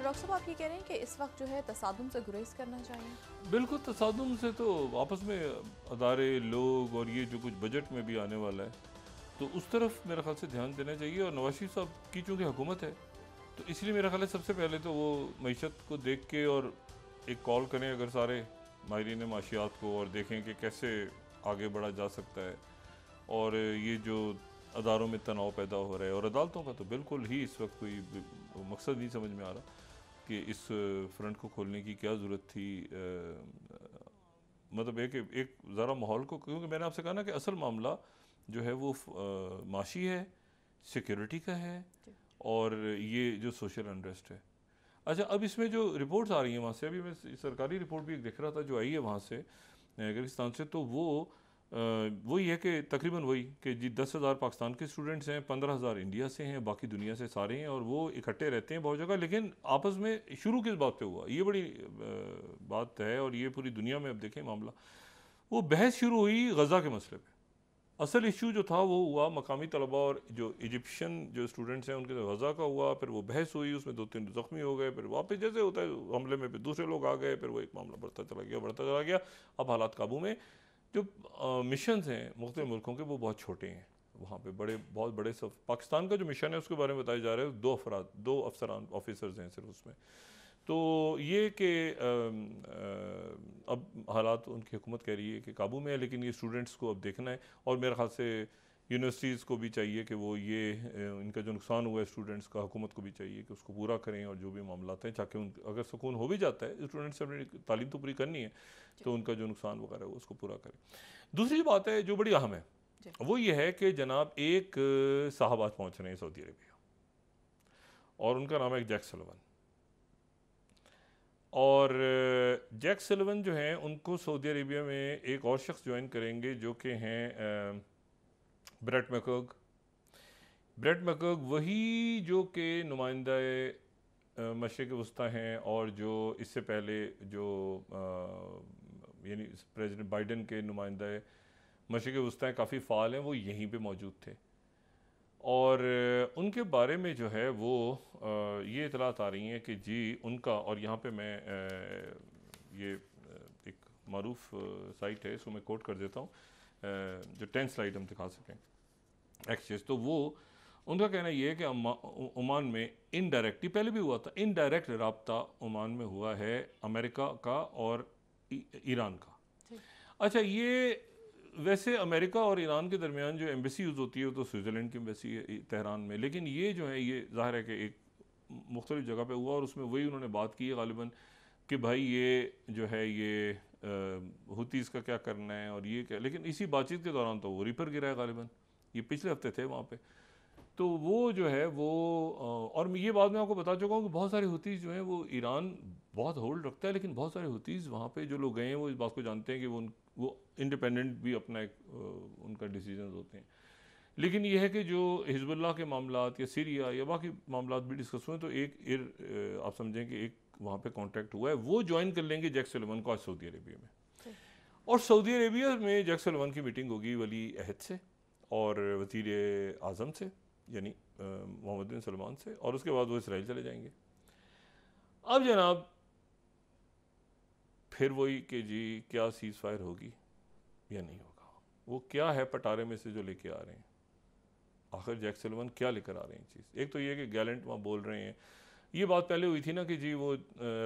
Doctor साहब आप ये कह रहे हैं कि इस वक्त जो है तसादुम से गुरेज करना चाहिए? बिल्कुल, तसादुम से तो आपस में अदारे लोग और ये जो कुछ बजट में भी आने वाला है तो उस तरफ मेरे ख्याल से ध्यान देना चाहिए। और नवाज शरीफ साहब की चूँकि हुकूमत है तो इसलिए मेरा ख्याल है सबसे पहले तो वो मईशत को देख के और एक कॉल करें अगर सारे माहिरीन माशियात को और देखें कि कैसे आगे बढ़ा जा सकता है। और ये जो अदारों में तनाव पैदा हो रहा है और अदालतों का तो बिल्कुल ही इस वक्त कोई मकसद नहीं समझ में आ रहा कि इस फ्रंट को खोलने की क्या ज़रूरत थी। मतलब एक ज़रा माहौल को, क्योंकि मैंने आपसे कहा ना कि असल मामला जो है वो माशी है, सिक्योरिटी का है और ये जो सोशल अनरेस्ट है। अच्छा, अब इसमें जो रिपोर्ट्स आ रही हैं वहाँ से, अभी मैं सरकारी रिपोर्ट भी देख रहा था जो आई है वहाँ से गिरगिस्तान से, तो वो वही है कि तकरीबन वही कि जी 10,000 पाकिस्तान के स्टूडेंट्स हैं, 15,000 इंडिया से हैं, बाकी दुनिया से सारे हैं और वो इकट्ठे रहते हैं बहुत जगह। लेकिन आपस में शुरू किस बात पे हुआ, ये बड़ी बात है और ये पूरी दुनिया में अब देखें मामला, वो बहस शुरू हुई गज़ा के मसले पे। असल इशू जो था वो हुआ मकामी तलबा और जो इजिप्शियन जो स्टूडेंट्स हैं उनके तो गज़ा का हुआ, फिर वो बहस हुई, उसमें 2-3 ज़ख्मी हो गए, फिर वापस जैसे होता है हमले में फिर दूसरे लोग आ गए, फिर वो एक मामला बढ़ता चला गया। अब हालात काबू में। जो मिशंस हैं मुख्तलिफ मुल्कों के वो बहुत छोटे हैं, वहाँ पे बहुत बड़े सब पाकिस्तान का जो मिशन है उसके बारे में बताया जा रहा है, 2 अफसरान ऑफिसर्स हैं सिर्फ उसमें। तो ये कि अब हालात उनकी हुकूमत कह रही है कि काबू में है, लेकिन ये स्टूडेंट्स को अब देखना है और मेरे ख्याल से यूनिवर्सिटीज़ को भी चाहिए कि वो ये इनका जो नुकसान हुआ है स्टूडेंट्स का, हुकूमत को भी चाहिए कि उसको पूरा करें और जो भी मामला हैं ताकि उन अगर सुकून हो भी जाता है स्टूडेंट्स से अपनी तालीम तो पूरी करनी है तो उनका जो नुकसान वगैरह है उसको पूरा करें। दूसरी बात है जो बड़ी अहम है वो ये है कि जनाब एक साहब आज पहुँच रहे हैं सऊदी अरेबिया और उनका नाम है जैक सलिवन। और जैक सलिवन जो हैं उनको सऊदी अरेबिया में एक और शख्स ज्वाइन करेंगे जो कि हैं ब्रेट मैकर्ग। ब्रेट मैकर्ग वही जो कि नुमाइंदा मशरिक़ वस्ता हैं और जो इससे पहले जो यानी प्रेसिडेंट बाइडन के नुमाइंदा मशरिक़ वस्ता काफ़ी फ़ाल हैं, वो यहीं पे मौजूद थे। और उनके बारे में जो है वो ये इतलात आ रही हैं कि जी उनका, और यहाँ पे मैं ये एक मारूफ साइट है इसको मैं कोट कर देता हूँ जो 10 स्लाइड हम दिखा सकें एक्सेस। तो वो उनका कहना ये है कि ओमान में इनडायरेक्टली पहले भी हुआ था, इनडायरेक्ट रब्ता ओमान में हुआ है अमेरिका का और ईरान का। अच्छा, ये वैसे अमेरिका और ईरान के दरमियान जो एम्बेसी यूज़ होती है तो स्विट्ज़रलैंड की एम्बेसी है तेहरान में, लेकिन ये जो है ये ज़ाहिर है कि एक मुख्तलिफ जगह पे हुआ और उसमें वही उन्होंने बात की है गालिबन कि भाई ये जो है ये हुतीज़ का क्या करना है और ये क्या। लेकिन इसी बातचीत के दौरान तो वो रिपर गिरा है गालिबन, ये पिछले हफ्ते थे वहाँ पे। तो वो जो है वो और ये बात मैं आपको बता चुका हूँ कि बहुत सारे हुतीज़ जो हैं वो ईरान बहुत होल्ड रखता है, लेकिन बहुत सारे हुतीज़ वहाँ पे जो लोग गए हैं वो इस बात को जानते हैं कि वो इंडिपेंडेंट भी अपना एक उनका डिसीजन होते हैं। लेकिन यह है कि जो हिजबुल्लाह के मामलात या सीरिया या बाकी मामलात भी डिस्कस हुए तो एक आप समझें कि एक वहाँ पे कॉन्टैक्ट हुआ है, वो ज्वाइन कर लेंगे जैक सलिवन को आज सऊदी अरेबिया में। और सऊदी अरेबिया में जैक सलिवन की मीटिंग होगी वली अहद से और वज़ीर आज़म से यानी मोहम्मद बिन सलमान से, और उसके बाद वो इसराइल चले जाएंगे। अब जनाब फिर वही कि जी क्या सीज़ फायर होगी या नहीं होगा, वो क्या है पटारे में से जो लेके आ रहे हैं, आखिर जैक सलिवन क्या लेकर आ रहे हैं चीज़। एक तो ये कि गैलेंट वहाँ बोल रहे हैं, ये बात पहले हुई थी ना कि जी वो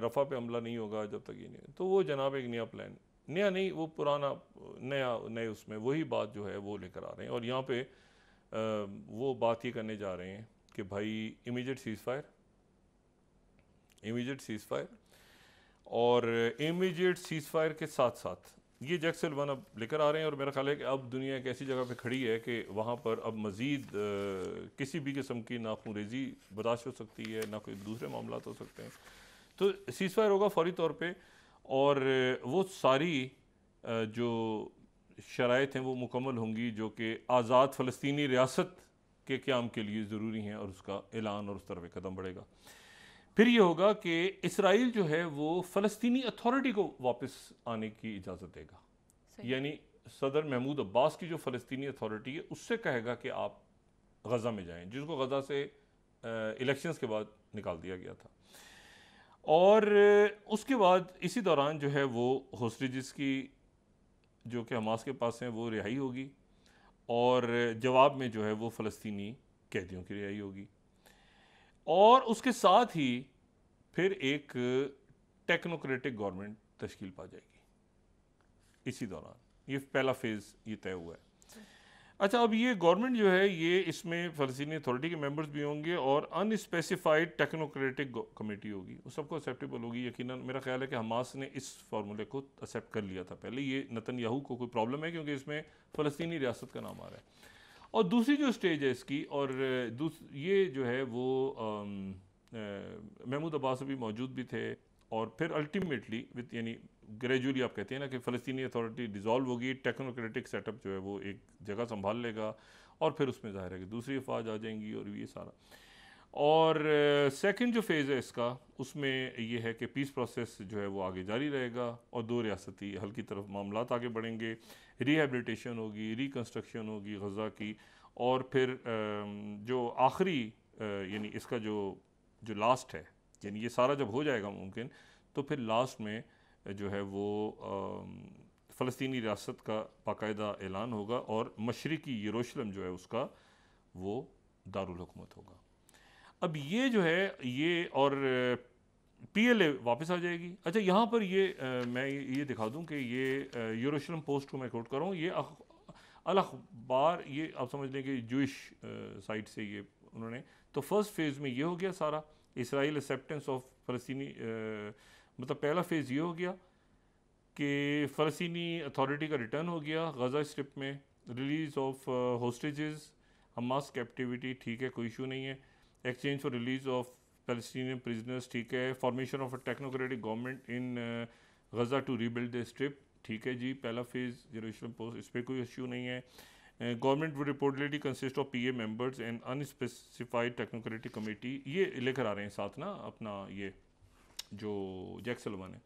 रफ़ा पे हमला नहीं होगा जब तक ये नहीं, तो वो जनाब एक नया प्लान, नया नहीं वो पुराना नए उसमें वही बात जो है वो लेकर आ रहे हैं। और यहाँ पे वो बात ये करने जा रहे हैं कि भाई इमीडिएट सीज़ फायर और इमीडिएट सीज़ फायर के साथ साथ ये जैक सलिवन अब लेकर आ रहे हैं। और मेरा ख्याल है कि अब दुनिया एक ऐसी जगह पे खड़ी है कि वहाँ पर अब मज़ीद किसी भी किस्म की ना खूनरेज़ी बर्दाश्त हो सकती है, ना कोई दूसरे मामला हो सकते हैं। तो सीज़ फायर होगा फौरी तौर पे और वो सारी जो शराइत हैं वो मुकम्मल होंगी जो कि आज़ाद फ़लस्तीनी रियासत के क़याम के लिए ज़रूरी हैं और उसका ऐलान और उस तरफ एक कदम बढ़ेगा। फिर ये होगा कि इसराइल जो है वो फ़लस्तीनी अथॉरिटी को वापस आने की इजाज़त देगा, यानी सदर महमूद अब्बास की जो फ़लस्तीनी अथॉरिटी है उससे कहेगा कि आप गज़ा में जाएं, जिसको गज़ा से इलेक्शंस के बाद निकाल दिया गया था। और उसके बाद इसी दौरान जो है वो होस्टेजेस की जो कि हमास के पास हैं वो रिहाई होगी, और जवाब में जो है वो फ़लस्तीनी कैदियों की रिहाई होगी। और उसके साथ ही फिर एक टेक्नोक्रेटिक गवर्नमेंट तश्कील पा जाएगी इसी दौरान। ये पहला फेज़ ये तय हुआ है। अच्छा, अब ये गवर्नमेंट जो है ये इसमें फ़लस्तीनी अथॉरिटी के मेंबर्स भी होंगे और अनस्पेसिफाइड टेक्नोक्रेटिक कमेटी होगी, वो सबको एक्सेप्टेबल होगी। यकीनन मेरा ख्याल है कि हमास ने इस फार्मूले को एक्सेप्ट कर लिया था पहले। ये नेतन्याहू को कोई प्रॉब्लम है क्योंकि इसमें फ़लस्तीनी रियासत का नाम आ रहा है। और दूसरी जो स्टेज है इसकी, और ये जो है वो महमूद अब्बास भी मौजूद भी थे, और फिर अल्टीमेटली विद यानी ग्रेजुअली आप कहते हैं ना कि फ़लस्तीनी अथॉरिटी डिज़ोल्व होगी, टेक्नोक्रेटिक सेटअप जो है वो एक जगह संभाल लेगा, और फिर उसमें ज़ाहिर है कि दूसरी अफवाज आ जाएंगी और ये सारा। और सेकंड जो फेज़ है इसका, उसमें ये है कि पीस प्रोसेस जो है वो आगे जारी रहेगा और दो रियासती हल की तरफ मामलात आगे बढ़ेंगे, रिहेबिलिटेशन होगी, रिकन्स्ट्रक्शन होगी गज़ा की, और फिर जो आखिरी यानी इसका जो जो लास्ट है, यानी ये सारा जब हो जाएगा मुमकिन, तो फिर लास्ट में जो है वो फ़लस्तीनी रियासत का बाकायदा ऐलान होगा, और मशरिकी यरूशलेम जो है उसका वो दारुल हुकूमत होगा। अब ये जो है ये, और PLA वापस आ जाएगी। अच्छा, यहाँ पर ये मैं ये दिखा दूँ कि ये यरूशलेम पोस्ट को मैं कोट कर रहा हूँ, ये अल अखबार, ये आप समझ लें कि जूइश साइट से ये उन्होंने, तो फर्स्ट फेज़ में ये हो गया सारा, इसराइल एक्सेप्टेंस ऑफ फ़लस्तीनी, मतलब पहला फेज़ ये हो गया कि फ़लस्तीनी अथॉरिटी का रिटर्न हो गया गज़ा स्ट्रिप में, release of hostages, Hamas captivity, ठीक है, कोई इशू नहीं है, exchange for release of Palestinian prisoners, ठीक है, formation of a technocratic government in Gaza to rebuild the strip, ठीक है जी, पहला फेज़ यरूशलेम पोस्ट, इस पर कोई इशू नहीं है। Government would reportedly consist of PA members and unspecified technocratic committee, ये लेकर आ रहे हैं साथ ना अपना ये जो जैक सल्वान है।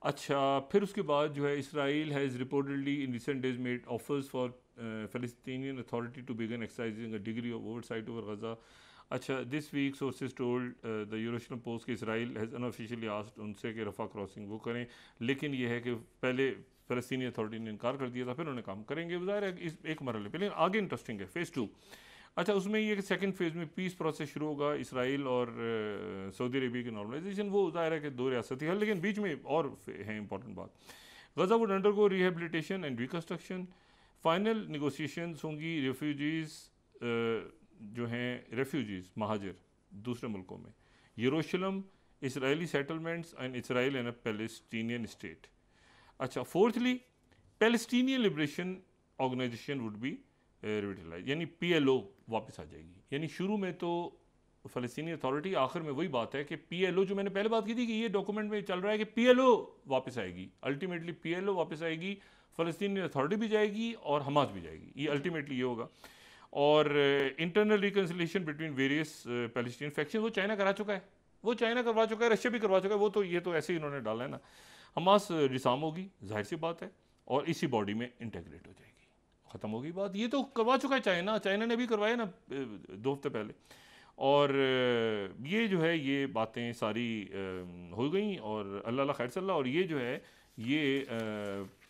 अच्छा, फिर उसके बाद जो है Israel has reportedly in recent days made offers for Palestinian authority to begin exercising a degree of oversight over Gaza. अच्छा, this week sources told the Jerusalem Post कि इसराइल हैज़ अनऑफिशियली आस्क्ड उनसे कि रफ़ा crossing वो करें, लेकिन ये है कि पहले फ़लस्तीनी अथॉरिटी ने इनकार कर दिया था, फिर उन्होंने काम करेंगे, ज़ाहिर है इस एक मरहले पे, लेकिन आगे इंटरेस्टिंग है फेज़ 2। अच्छा, उसमें ये सेकंड फेज़ में पीस प्रोसेस शुरू होगा, इसराइल और सऊदी अरेबिया की नॉर्मलाइजेशन, वो ज़ाहिर है कि दो रियासती है, लेकिन बीच में और है इंपॉर्टेंट बात, Gaza would undergo rehabilitation and reconstruction, final negotiations होंगी रेफ्यूजीज़ जो हैं रेफ्यूजीज़ महाजिर दूसरे मुल्कों में, Jerusalem, Israeli settlements and Israel and a Palestinian state. अच्छा, fourthly Palestinian Liberation Organisation would be revitalise, यानी PLO वापस आ जाएगी। यानी शुरू में तो फ़लस्तीनी अथॉरिटी, आखिर में वही बात है कि PLO, जो मैंने पहले बात की थी कि ये डॉक्यूमेंट में चल रहा है कि PLO वापस आएगी, अल्टीमेटली PLO वापस आएगी, फ़लस्तीनी अथॉरिटी भी जाएगी और हमास भी जाएगी, ये अल्टीमेटली ये होगा। और internal reconciliation between various Palestinian faction, वो चाइना करा चुका है, वो चाइना करवा चुका है, रशिया भी करवा चुका है, वो तो ये तो ऐसे ही इन्होंने डाला है ना। हमास डिसाम होगी, जाहिर सी बात है, और इसी बॉडी में इंटेग्रेट हो जाएगी, ख़त्म होगी बात। ये तो करवा चुका है चाइना, चाइना ने भी करवाया ना 2 हफ्ते पहले। और ये जो है ये बातें सारी हो गई, और अल्लाह खैर सल्ला। और ये जो है ये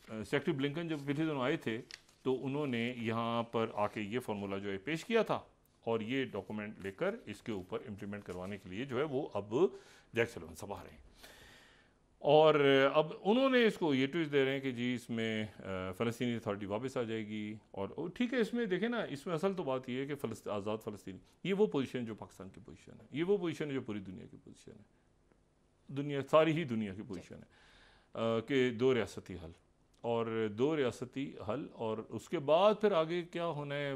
सेक्रेटरी ब्लिंकन जब पिछले दिनों आए थे तो उन्होंने यहाँ पर आके ये फार्मूला जो है पेश किया था, और ये डॉक्यूमेंट लेकर इसके ऊपर इम्प्लीमेंट करवाने के लिए जो है वो अब जैक सल्वान संभाल रहे हैं। और अब उन्होंने इसको ये ट्विस्ट दे रहे हैं कि जी इसमें फ़लस्तीनी अथॉरिटी वापस आ जाएगी, और ठीक है, इसमें देखें ना, इसमें असल तो बात ये है कि आज़ाद फ़लस्तीन, ये वो पोजीशन जो पाकिस्तान की पोजीशन है, ये वो पोजीशन है जो पूरी दुनिया की पोजीशन है, दुनिया सारी ही दुनिया की पोजीशन है कि दो रियासती हल, और दो रियासती हल, और उसके बाद फिर आगे क्या होना है,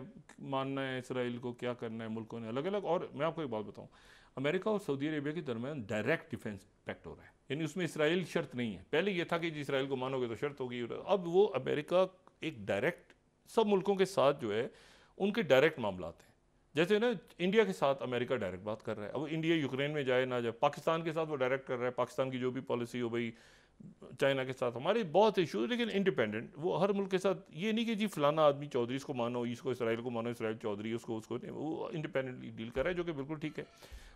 मानना है इसराइल को, क्या करना है, मुल्कों ने अलग अलग। और मैं आपको एक बात बताऊँ, अमेरिका और सऊदी अरेबिया के दरमियान डायरेक्ट डिफेंस पैक्ट हो रहा है, यानी उसमें इसराइल शर्त नहीं है। पहले ये था कि जी इसराइल को मानोगे तो शर्त होगी, अब वो अमेरिका एक डायरेक्ट सब मुल्कों के साथ जो है उनके डायरेक्ट मामलात हैं, जैसे ना इंडिया के साथ अमेरिका डायरेक्ट बात कर रहा है, अब इंडिया यूक्रेन में जाए ना जाए, पाकिस्तान के साथ वो डायरेक्ट कर रहा है, पाकिस्तान की जो भी पॉलिसी हो भाई, चाइना के साथ हमारे बहुत इशू, लेकिन इंडिपेंडेंट वो हर मुल्क के साथ, ये नहीं कि जी फलाना आदमी चौधरी इसको मानो, इसको इसराइल को मानो, इसराइल चौधरी उसको उसको नहीं, वो इंडिपेंडेंटली डील कर रहा है, जो कि बिल्कुल ठीक है।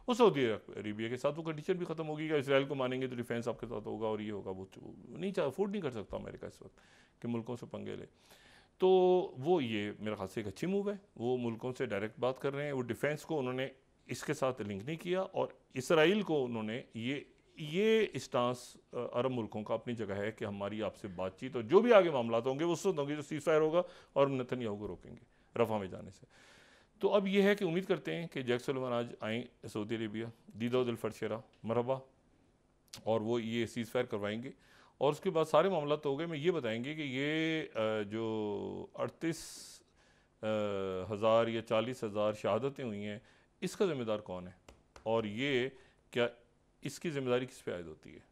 वो सऊदी अरेबिया के साथ वो कंडीशन भी खत्म होगी कि इसराइल को मानेंगे तो डिफेंस आपके साथ होगा और ये होगा, वो नहीं चाह अफोर्ड नहीं कर सकता अमेरिका इस वक्त कि मुल्कों से पंगे ले। तो वो ये मेरे ख्याल से एक अच्छी मूव है, वो मुल्कों से डायरेक्ट बात कर रहे हैं, वो डिफेंस को उन्होंने इसके साथ लिंक नहीं किया, और इसराइल को उन्होंने ये स्टांस अरब मुल्कों का अपनी जगह है कि हमारी आपसे बातचीत और जो भी आगे मामला होंगे वो उस वक्त होंगे जो सीज़फायर होगा और नेतन्याहू को रोकेंगे रफ़ा में जाने से। तो अब ये है कि उम्मीद करते हैं कि जैक सुलेमान आज आएँ सऊदी अरेबिया, दीदा दिल फरशेरा मरहबा, और वो ये सीज़फायर करवाएंगे, और उसके बाद सारे मामला तो हो गए। मैं ये बताएंगे कि ये जो 38,000 या 40,000 शहादतें हुई हैं, इसका ज़िम्मेदार कौन है, और ये क्या इसकी ज़िम्मेदारी किस पे आयद होती है।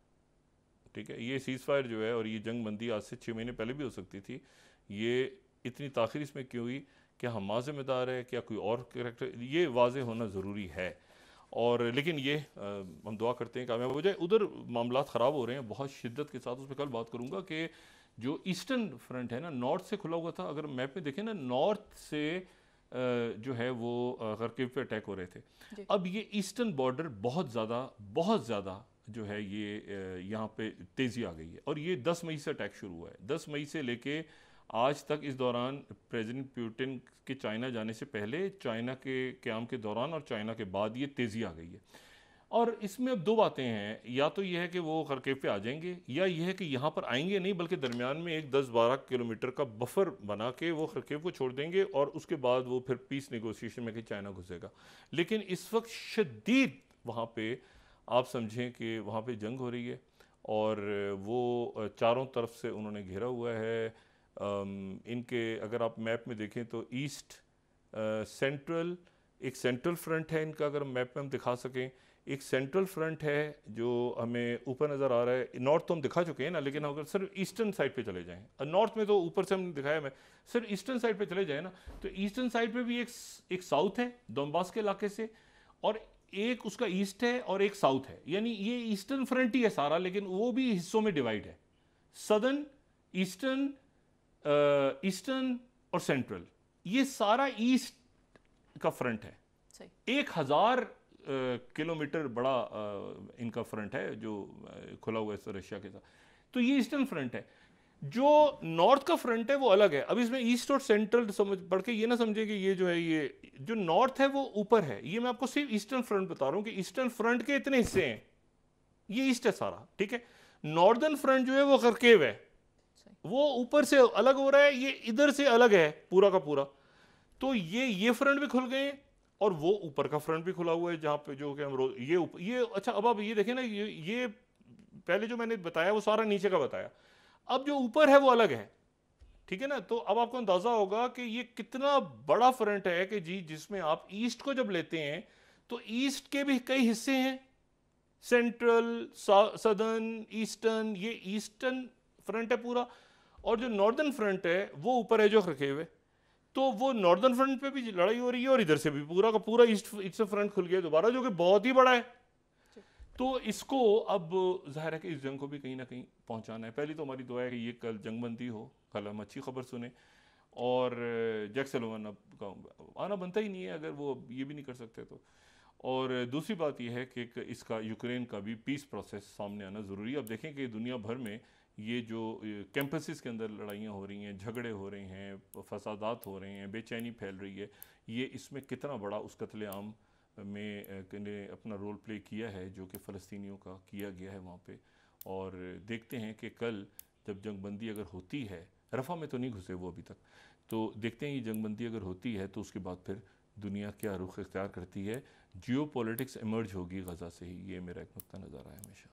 ठीक है, ये सीज़ फायर जो है और ये जंग बंदी आज से 6 महीने पहले भी हो सकती थी, ये इतनी ताख़ीर इसमें क्यों हुई, क्या हमास ज़िम्मेदार है, क्या कोई और कैरेक्टर, ये वाज़े होना ज़रूरी है। और लेकिन ये हम दुआ करते हैं कामयाब हो जाए। उधर मामला ख़राब हो रहे हैं बहुत शिद्दत के साथ, उस पर कल बात करूँगा कि जो ईस्टर्न फ्रंट है ना, नॉर्थ से खुला हुआ था, अगर मैप में देखें ना, नॉर्थ से जो है वो खरकीव पे अटैक हो रहे थे। अब ये ईस्टर्न बॉर्डर बहुत ज़्यादा जो है ये यहाँ पे तेज़ी आ गई है, और ये 10 मई से अटैक शुरू हुआ है। 10 मई से लेके आज तक इस दौरान प्रेसिडेंट पुतिन के चाइना जाने से पहले, चाइना के क़याम के दौरान और चाइना के बाद ये तेज़ी आ गई है। और इसमें अब दो बातें हैं, या तो ये है कि वो खरकीव पे आ जाएंगे, या ये है कि यहाँ पर आएंगे नहीं बल्कि दरमियान में एक 10-12 किलोमीटर का बफर बना के वो खरकीव को छोड़ देंगे, और उसके बाद वो फिर पीस नेगोशिएशन में कि चाइना घुसेगा। लेकिन इस वक्त शदीद वहाँ पे आप समझें कि वहाँ पे जंग हो रही है, और वो चारों तरफ से उन्होंने घेरा हुआ है। इनके अगर आप मैप में देखें तो ईस्ट सेंट्रल, एक सेंट्रल फ्रंट है इनका, अगर मैप में हम दिखा सकें, एक सेंट्रल फ्रंट है जो हमें ऊपर नज़र आ रहा है। नॉर्थ तो हम दिखा चुके हैं ना, लेकिन अगर सिर्फ ईस्टर्न साइड पे चले जाएं, नॉर्थ में तो ऊपर से हमने दिखाया, मैं सिर्फ ईस्टर्न साइड पे चले जाए ना, तो ईस्टर्न साइड पे भी एक साउथ है दोनबास के इलाके से, और एक उसका ईस्ट है और एक साउथ है, यानी ये ईस्टर्न फ्रंट ही है सारा, लेकिन वो भी हिस्सों में डिवाइड है, सदर्न, ईस्टर्न, ईस्टर्न और सेंट्रल, ये सारा ईस्ट का फ्रंट है। 1000 किलोमीटर बड़ा इनका फ्रंट है जो खुला हुआ है रशिया के साथ। तो ये ईस्टर्न फ्रंट है। जो नॉर्थ का फ्रंट है वो अलग है। अब इसमें ईस्ट और सेंट्रल समझ पढ़ के ये ना समझे कि ये जो है, ये जो नॉर्थ है वो ऊपर है। ये मैं आपको सिर्फ ईस्टर्न फ्रंट बता रहा हूं कि ईस्टर्न फ्रंट के इतने हिस्से हैं, ये ईस्ट है सारा, ठीक है। नॉर्दर्न फ्रंट जो है वो खरकेव है, वो ऊपर से अलग हो रहा है, ये इधर से अलग है पूरा का पूरा। तो ये फ्रंट भी खुल गए, और वो ऊपर का फ्रंट भी खुला हुआ है जहां पे जो कि हम ये अच्छा। अब आप ये देखें ना, ये पहले जो मैंने बताया वो सारा नीचे का बताया, अब जो ऊपर है वो अलग है, ठीक है ना। तो अब आपको अंदाजा होगा कि ये कितना बड़ा फ्रंट है कि जी, जिसमें आप ईस्ट को जब लेते हैं तो ईस्ट के भी कई हिस्से हैं, सेंट्रल, सदर्न, ईस्टर्न, ये ईस्टर्न फ्रंट है पूरा, और जो नॉर्दर्न फ्रंट है वो ऊपर है जो खरकेव है। तो वो नॉर्दर्न फ्रंट पे भी लड़ाई हो रही है, और इधर से भी पूरा का पूरा ईस्ट फ्रंट खुल गया दोबारा, जो कि बहुत ही बड़ा है। तो इसको अब जाहिर है कि इस जंग को भी कहीं ना कहीं पहुंचाना है। पहली तो हमारी दुआ है कि ये कल जंगबंदी हो, कल हम अच्छी खबर सुने, और जैक सुलेमान अब आना बनता ही नहीं है अगर वो ये भी नहीं कर सकते तो। और दूसरी बात यह है कि इसका यूक्रेन का भी पीस प्रोसेस सामने आना ज़रूरी है। अब देखें कि दुनिया भर में ये जो कैंपसेस के अंदर लड़ाइयाँ हो रही हैं, झगड़े हो रहे हैं, फसादात हो रहे हैं, बेचैनी फैल रही है, ये इसमें कितना बड़ा उस कत्लेआम में ने अपना रोल प्ले किया है जो कि फ़लस्तीनियों का किया गया है वहाँ पे। और देखते हैं कि कल जब जंगबंदी अगर होती है, रफ़ा में तो नहीं घुसे वो अभी तक, तो देखते हैं ये जंगबंदी अगर होती है तो उसके बाद फिर दुनिया क्या रुख इख्तियार करती है। जियो पॉलिटिक्स इमर्ज होगी गज़ा से ही, ये मेरा एक नुक्ता नज़र आया हमेशा।